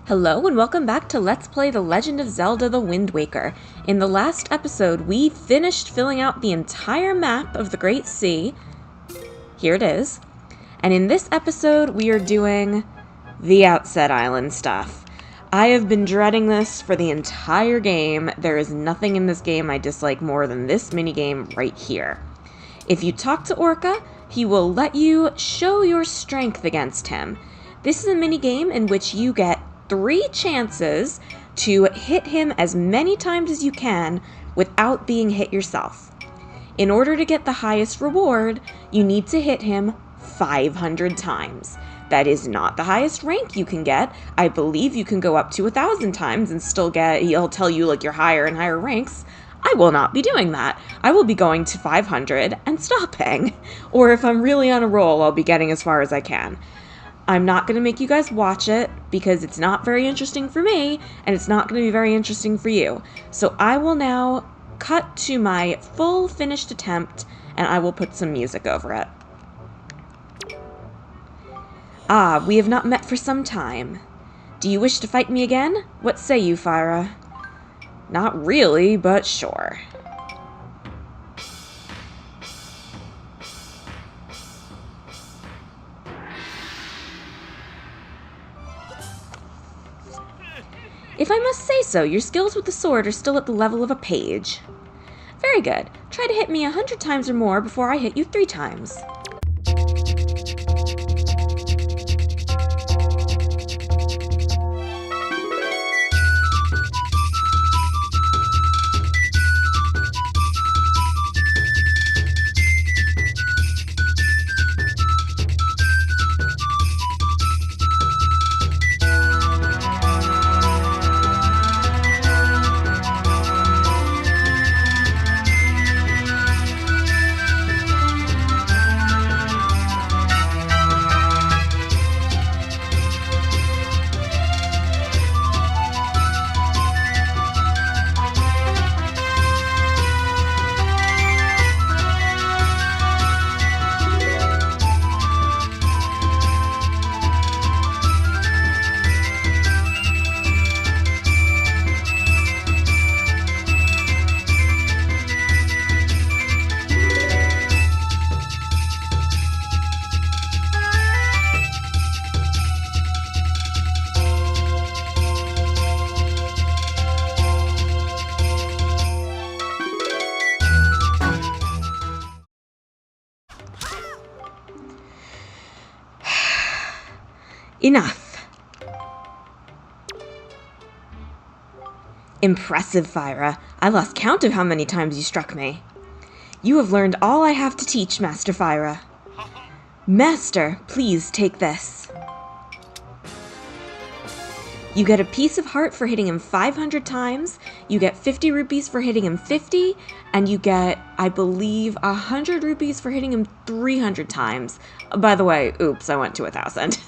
Hello and welcome back to Let's Play The Legend of Zelda The Wind Waker. In the last episode, we finished filling out the entire map of the Great Sea. Here it is. And in this episode, we are doing the Outset Island stuff. I have been dreading this for the entire game. There is nothing in this game I dislike more than this minigame right here. If you talk to Orca, he will let you show your strength against him. This is a minigame in which you get 3 chances to hit him as many times as you can without being hit yourself. In order to get the highest reward, you need to hit him 500 times. That is not the highest rank you can get. I believe you can go up to 1,000 times and still get, he'll tell you like your higher and higher ranks. I will not be doing that. I will be going to 500 and stopping. Or if I'm really on a roll, I'll be getting as far as I can. I'm not going to make you guys watch it because it's not very interesting for me and it's not going to be very interesting for you. So I will now cut to my full finished attempt and I will put some music over it. Ah, we have not met for some time. Do you wish to fight me again? What say you, Fyra? Not really, but sure. If I must say so, your skills with the sword are still at the level of a page. Very good. Try to hit me 100 times or more before I hit you 3 times. Enough. Impressive, Fyra. I lost count of how many times you struck me. You have learned all I have to teach, Master Fyra. Master, please take this. You get a piece of heart for hitting him 500 times, you get 50 rupees for hitting him 50, and you get, I believe, 100 rupees for hitting him 300 times. By the way, oops, I went to 1,000.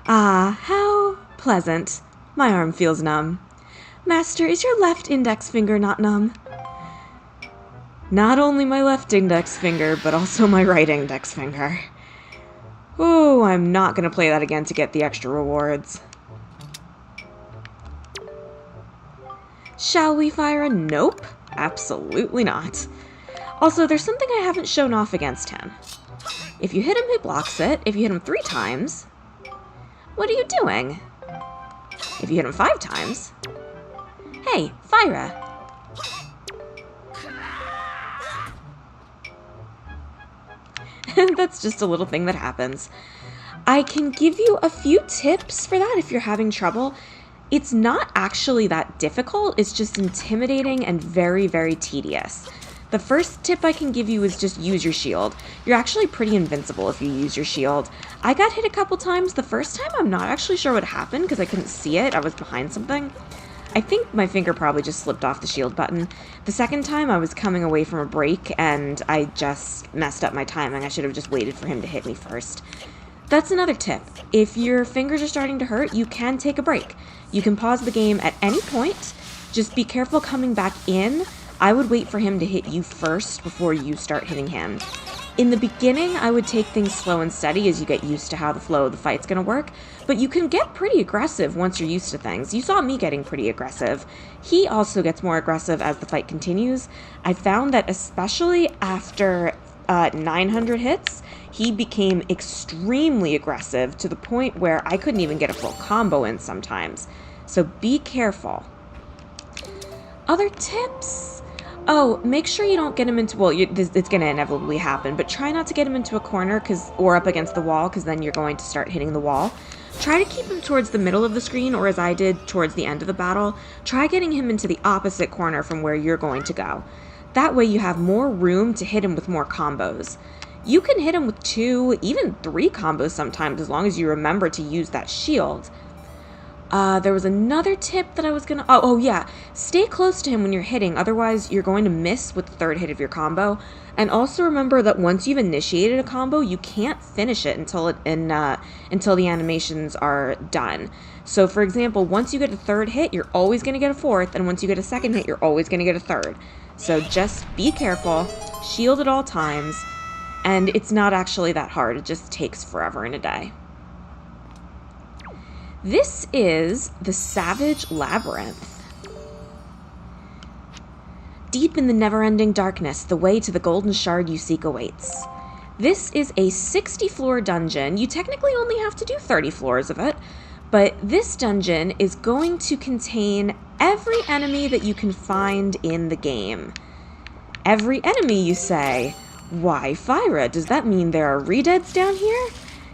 Ah, how pleasant. My arm feels numb. Master, is your left index finger not numb? Not only my left index finger, but also my right index finger. Oh, I'm not going to play that again to get the extra rewards. Shall we, Fyra? Nope, absolutely not. Also, there's something I haven't shown off against him. If you hit him, he blocks it. If you hit him 3 times... What are you doing? If you hit him 5 times... Hey, Fyra! That's just a little thing that happens. I can give you a few tips for that if you're having trouble. It's not actually that difficult, it's just intimidating and very, very tedious. The first tip I can give you is just use your shield. You're actually pretty invincible if you use your shield. I got hit a couple times. The first time I'm not actually sure what happened because I couldn't see it. I was behind something. I think my finger probably just slipped off the shield button. The second time I was coming away from a break and I just messed up my timing. I should have just waited for him to hit me first. That's another tip. If your fingers are starting to hurt, you can take a break. You can pause the game at any point. Just be careful coming back in. I would wait for him to hit you first before you start hitting him. In the beginning, I would take things slow and steady as you get used to how the flow of the fight's gonna work, but you can get pretty aggressive once you're used to things. You saw me getting pretty aggressive. He also gets more aggressive as the fight continues. I found that especially after 900 hits, he became extremely aggressive to the point where I couldn't even get a full combo in sometimes. So be careful. Other tips? Oh, make sure you don't get him into, well, it's going to inevitably happen, but try not to get him into a corner or up against the wall, because then you're going to start hitting the wall. Try to keep him towards the middle of the screen, or as I did, towards the end of the battle. Try getting him into the opposite corner from where you're going to go. That way you have more room to hit him with more combos. You can hit him with 2, even 3 combos sometimes, as long as you remember to use that shield. There was another tip that I was gonna... Oh, yeah. Stay close to him when you're hitting, otherwise you're going to miss with the third hit of your combo. And also remember that once you've initiated a combo, you can't finish it until the animations are done. So, for example, once you get a third hit, you're always going to get a fourth, and once you get a second hit, you're always going to get a third. So just be careful, shield at all times, and it's not actually that hard. It just takes forever and a day. This is the Savage Labyrinth. Deep in the never-ending darkness, the way to the golden shard you seek awaits. This is a 60-floor dungeon. You technically only have to do 30 floors of it, but this dungeon is going to contain every enemy that you can find in the game. Every enemy, you say? Why, Fyra, does that mean there are redeads down here?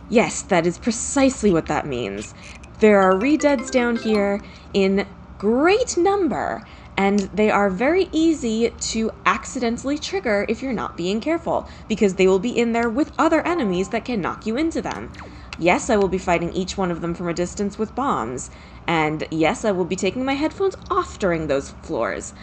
Yes, that is precisely what that means. There are redeads down here in great number, and they are very easy to accidentally trigger if you're not being careful, because they will be in there with other enemies that can knock you into them. Yes, I will be fighting each one of them from a distance with bombs, and yes, I will be taking my headphones off during those floors.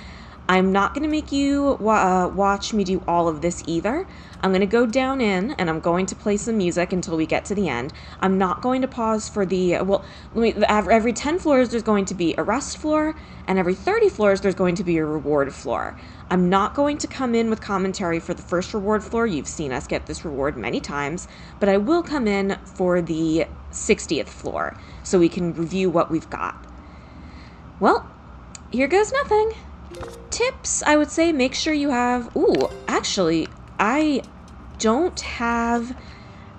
I'm not going to make you watch me do all of this either. I'm going to go down in, and I'm going to play some music until we get to the end. I'm not going to pause for the, every 10 floors there's going to be a rest floor, and every 30 floors there's going to be a reward floor. I'm not going to come in with commentary for the first reward floor. You've seen us get this reward many times, but I will come in for the 60th floor, so we can review what we've got. Well, here goes nothing. Tips, I would say make sure you have... Ooh, actually, I don't have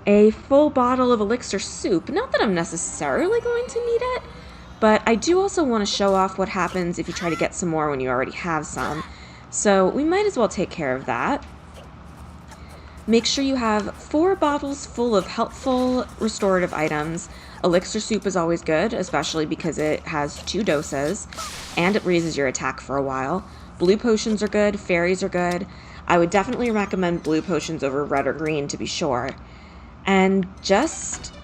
a full bottle of elixir soup. Not that I'm necessarily going to need it, but I do also want to show off what happens if you try to get some more when you already have some. So we might as well take care of that. Make sure you have 4 bottles full of helpful restorative items. Elixir soup is always good, especially because it has 2 doses, and it raises your attack for a while. Blue potions are good, fairies are good. I would definitely recommend blue potions over red or green to be sure. And just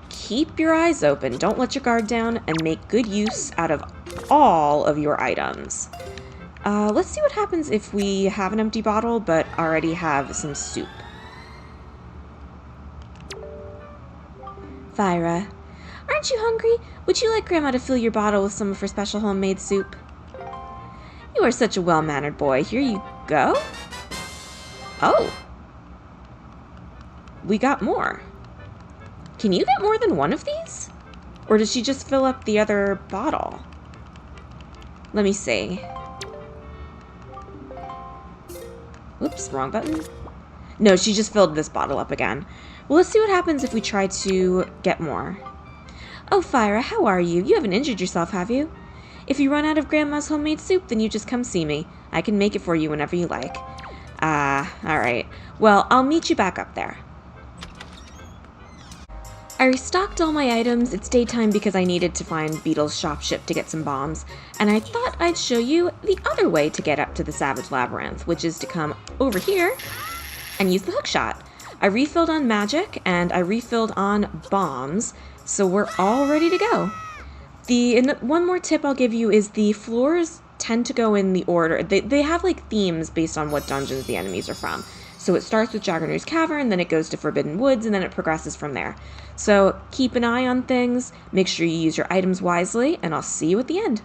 keep your eyes open, don't let your guard down, and make good use out of all of your items. Let's see what happens if we have an empty bottle but already have some soup. Fyra, aren't you hungry? Would you like Grandma to fill your bottle with some of her special homemade soup? You are such a well-mannered boy. Here you go. Oh. We got more. Can you get more than one of these? Or does she just fill up the other bottle? Let me see. Oops, wrong button. No, she just filled this bottle up again. Well, let's see what happens if we try to get more. Oh, Fyra, how are you? You haven't injured yourself, have you? If you run out of Grandma's homemade soup, then you just come see me. I can make it for you whenever you like. Alright. Well, I'll meet you back up there. I restocked all my items. It's daytime because I needed to find Beetle's shop ship to get some bombs, and I thought I'd show you the other way to get up to the Savage Labyrinth, which is to come over here and use the hookshot. I refilled on magic, and I refilled on bombs, so we're all ready to go. One more tip I'll give you is the floors tend to go in the order. They have like themes based on what dungeons the enemies are from. So it starts with Jaggernu's Cavern, then it goes to Forbidden Woods, and then it progresses from there. So keep an eye on things, make sure you use your items wisely, and I'll see you at the end.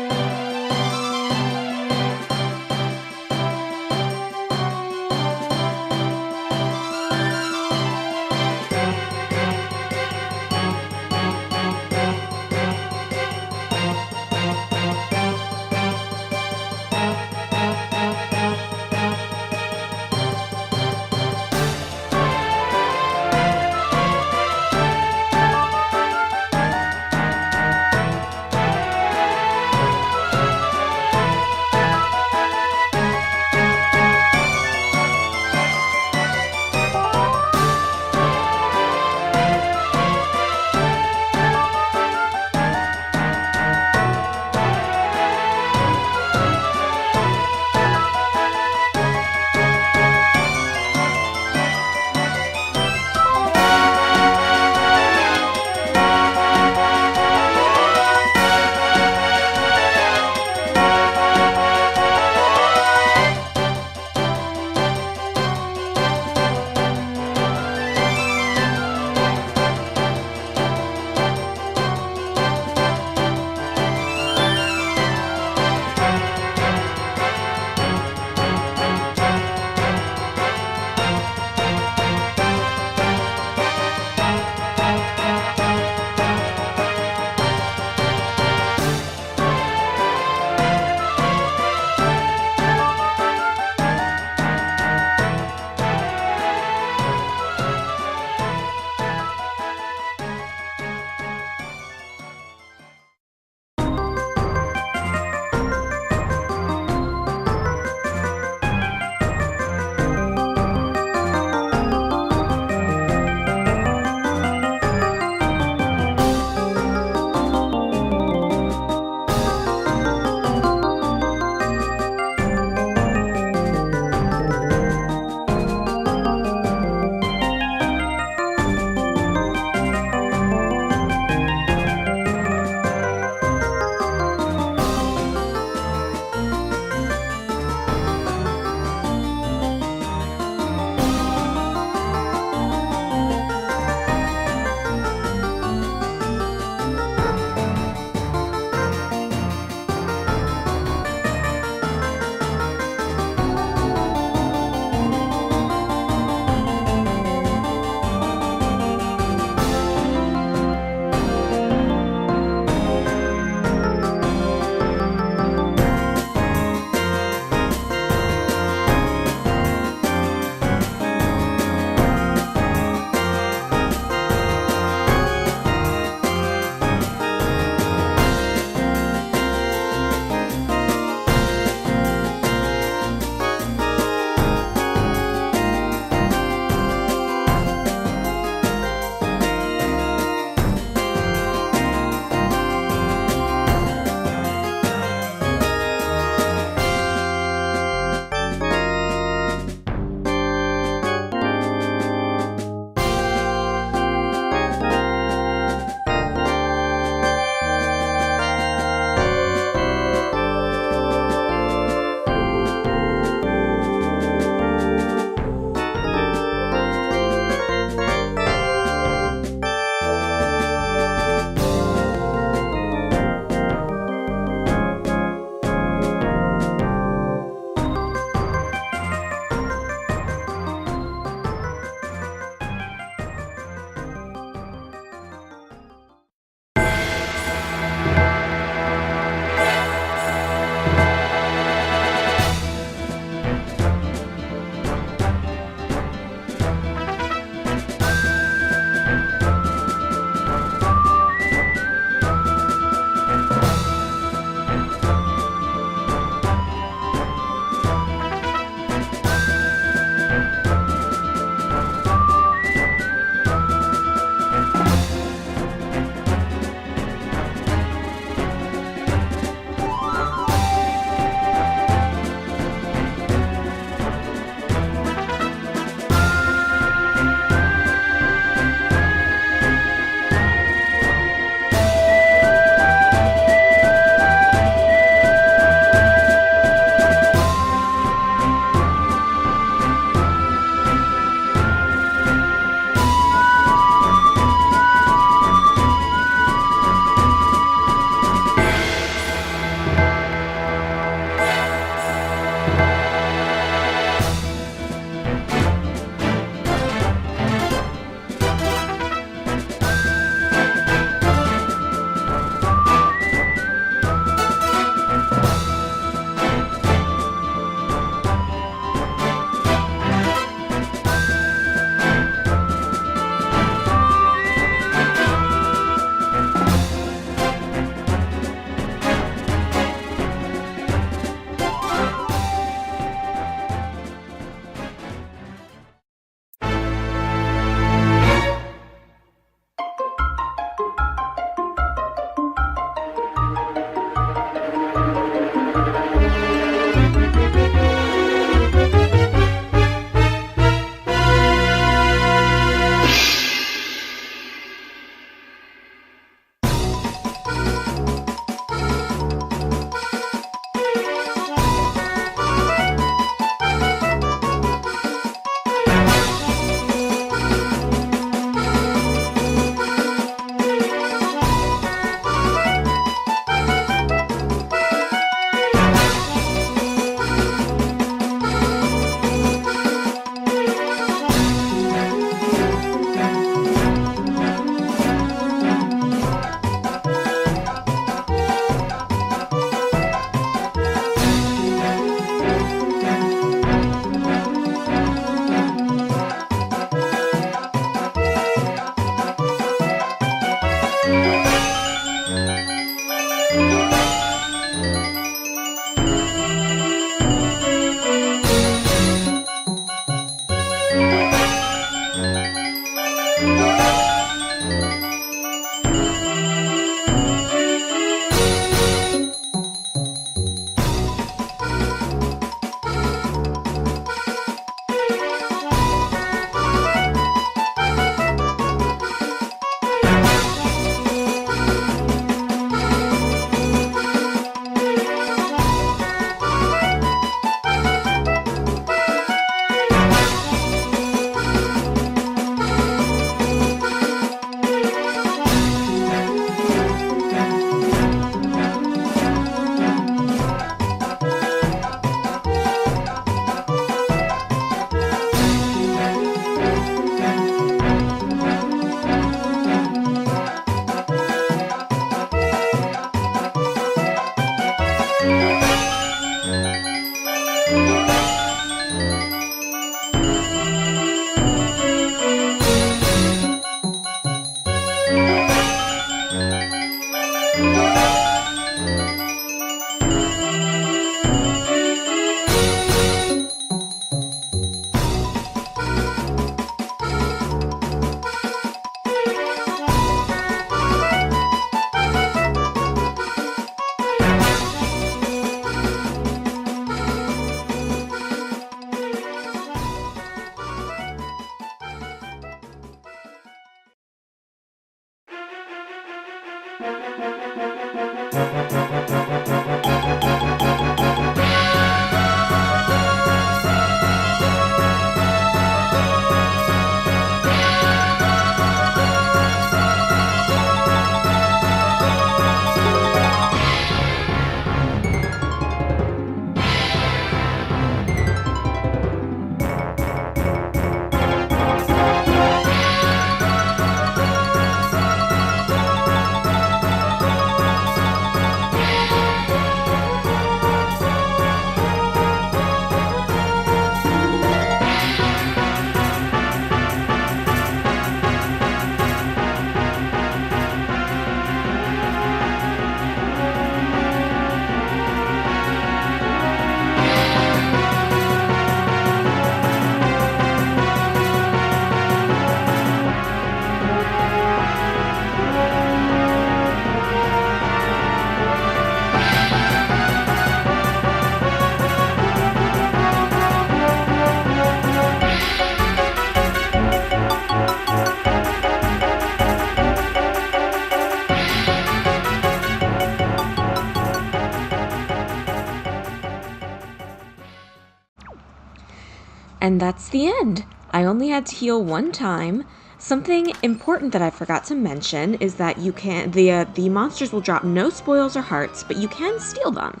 And that's the end. I only had to heal one time. Something important that I forgot to mention is that you can the monsters will drop no spoils or hearts, but you can steal them.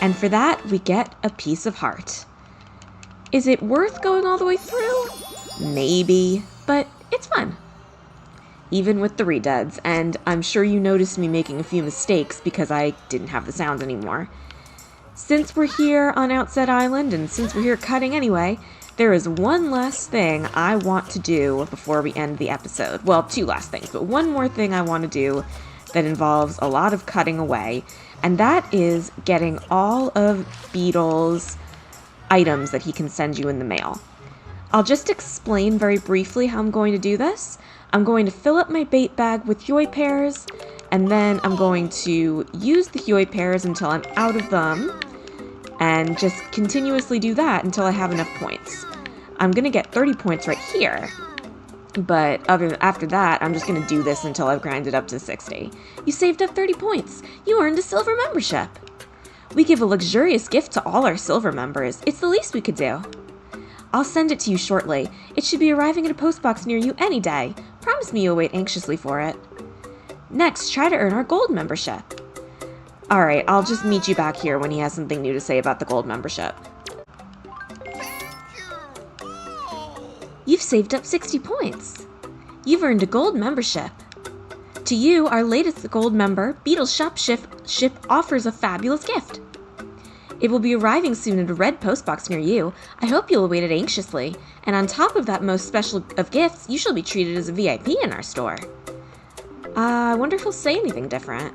And for that, we get a piece of heart. Is it worth going all the way through? Maybe, but it's fun. Even with the redeads, and I'm sure you noticed me making a few mistakes because I didn't have the sounds anymore. Since we're here on Outset Island, and since we're here cutting anyway, there is one last thing I want to do before we end the episode. Well, two last things, but one more thing I want to do that involves a lot of cutting away, and that is getting all of Beetle's items that he can send you in the mail. I'll just explain very briefly how I'm going to do this. I'm going to fill up my bait bag with Yoi pears, and then I'm going to use the Yoi pears until I'm out of them, and just continuously do that until I have enough points. I'm going to get 30 points right here, but after that, I'm just going to do this until I've grinded up to 60. You saved up 30 points. You earned a silver membership. We give a luxurious gift to all our silver members. It's the least we could do. I'll send it to you shortly. It should be arriving at a postbox near you any day. Promise me you'll wait anxiously for it. Next, try to earn our gold membership. Alright, I'll just meet you back here when he has something new to say about the gold membership. You've saved up 60 points. You've earned a gold membership. To you, our latest gold member, Beetle's shop ship offers a fabulous gift. It will be arriving soon at a red postbox near you. I hope you'll await it anxiously. And on top of that most special of gifts, you shall be treated as a VIP in our store. I wonder if he'll say anything different.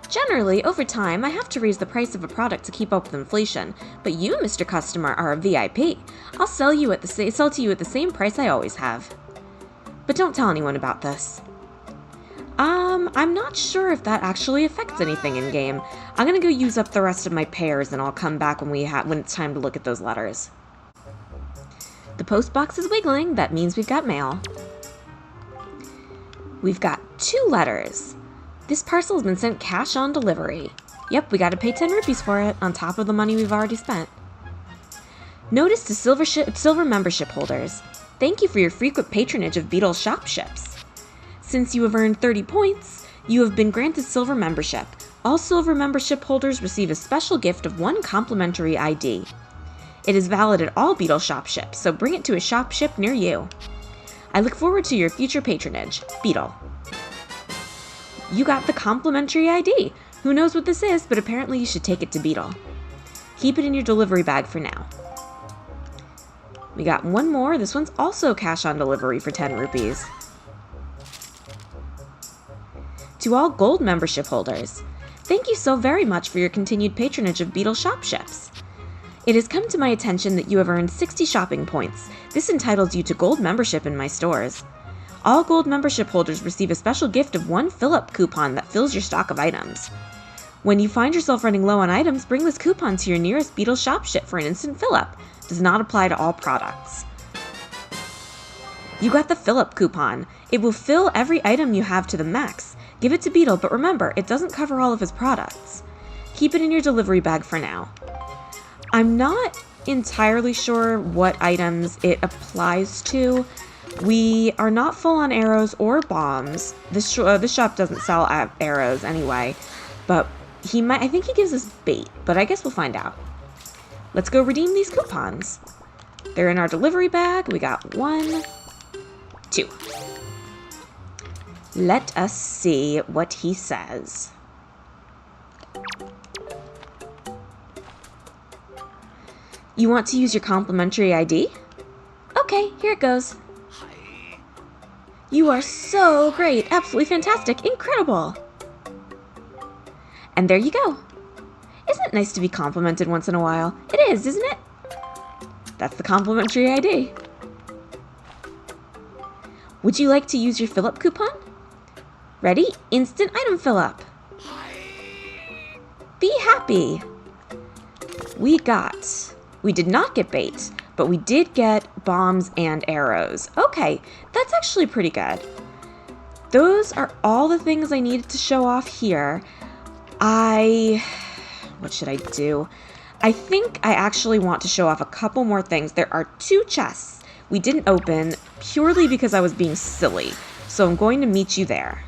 Generally, over time, I have to raise the price of a product to keep up with inflation, but you, Mr. Customer, are a VIP. I'll sell to you at the same price I always have. But don't tell anyone about this. I'm not sure if that actually affects anything in-game. I'm gonna go use up the rest of my pears and I'll come back when it's time to look at those letters. The post box is wiggling, that means we've got mail. We've got 2 letters. This parcel has been sent cash on delivery. Yep, we gotta pay 10 rupees for it, on top of the money we've already spent. Notice to silver membership holders. Thank you for your frequent patronage of Beetle's shop ships. Since you have earned 30 points, you have been granted silver membership. All silver membership holders receive a special gift of 1 complimentary ID. It is valid at all Beetle shop ships, so bring it to a shop ship near you. I look forward to your future patronage, Beetle. You got the complimentary ID. Who knows what this is, but apparently you should take it to Beetle. Keep it in your delivery bag for now. We got one more. This one's also cash on delivery for 10 rupees. To all gold membership holders, thank you so very much for your continued patronage of Beetle shop ships. It has come to my attention that you have earned 60 shopping points. This entitles you to gold membership in my stores. All gold membership holders receive a special gift of 1 fill-up coupon that fills your stock of items. When you find yourself running low on items, bring this coupon to your nearest Beetle shop ship for an instant fill-up. Does not apply to all products. You got the fill-up coupon. It will fill every item you have to the max. Give it to Beetle, but remember, it doesn't cover all of his products. Keep it in your delivery bag for now. I'm not entirely sure what items it applies to. We are not full on arrows or bombs. This shop doesn't sell arrows anyway, but I think he gives us bait, but I guess we'll find out. Let's go redeem these coupons. They're in our delivery bag. We got 1, 2. Let us see what he says. You want to use your complimentary ID? Okay, here it goes. You are so great, absolutely fantastic, incredible. And there you go. Isn't it nice to be complimented once in a while? It is, isn't it? That's the complimentary ID. Would you like to use your fill-up coupon? Ready? Instant item fill-up. Be happy. We did not get bait, but we did get bombs and arrows. Okay, that's actually pretty good. Those are all the things I needed to show off here. What should I do? I think I actually want to show off a couple more things. There are 2 chests we didn't open purely because I was being silly, so I'm going to meet you there.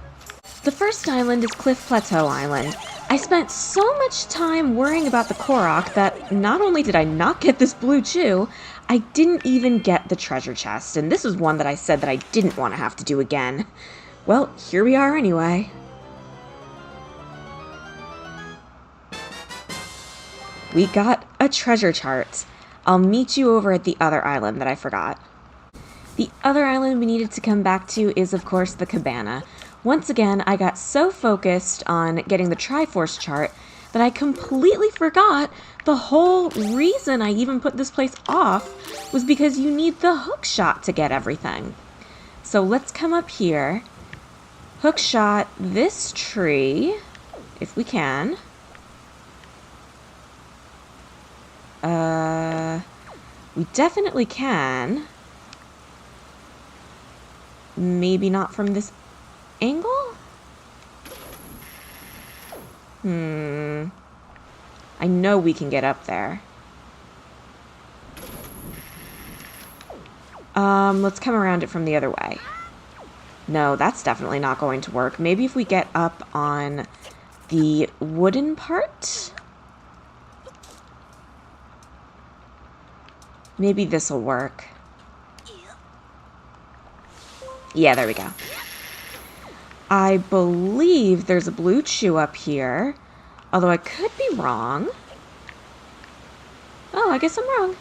The first island is Cliff Plateau Island. I spent so much time worrying about the Korok that not only did I not get this blue chew, I didn't even get the treasure chest, and this is one that I said that I didn't want to have to do again. Well, here we are anyway. We got a treasure chart. I'll meet you over at the other island that I forgot. The other island we needed to come back to is, of course, the cabana. Once again, I got so focused on getting the Triforce chart that I completely forgot the whole reason I even put this place off was because you need the hook shot to get everything. So let's come up here, hook shot this tree, if we can. We definitely can. Maybe not from this angle? I know we can get up there. Let's come around it from the other way. No, that's definitely not going to work. Maybe if we get up on the wooden part? Maybe this'll work. Yeah, there we go. I believe there's a blue chew up here, although I could be wrong. Oh, I guess I'm wrong.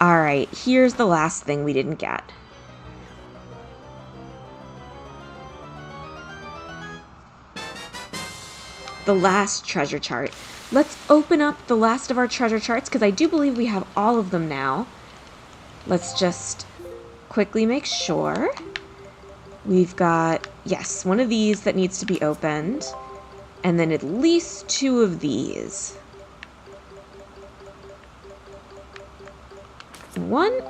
Alright, here's the last thing we didn't get. The last treasure chart. Let's open up the last of our treasure charts, because I do believe we have all of them now. Let's just quickly make sure. We've got, yes, one of these that needs to be opened, and then at least 2 of these. 1,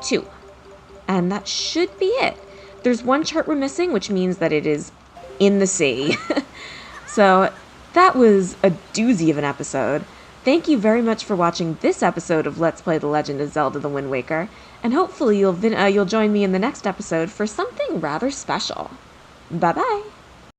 2. And that should be it. There's 1 chart we're missing, which means that it is in the sea. So that was a doozy of an episode. Thank you very much for watching this episode of Let's Play The Legend of Zelda the Wind Waker, and hopefully you'll join me in the next episode for something rather special. Bye-bye!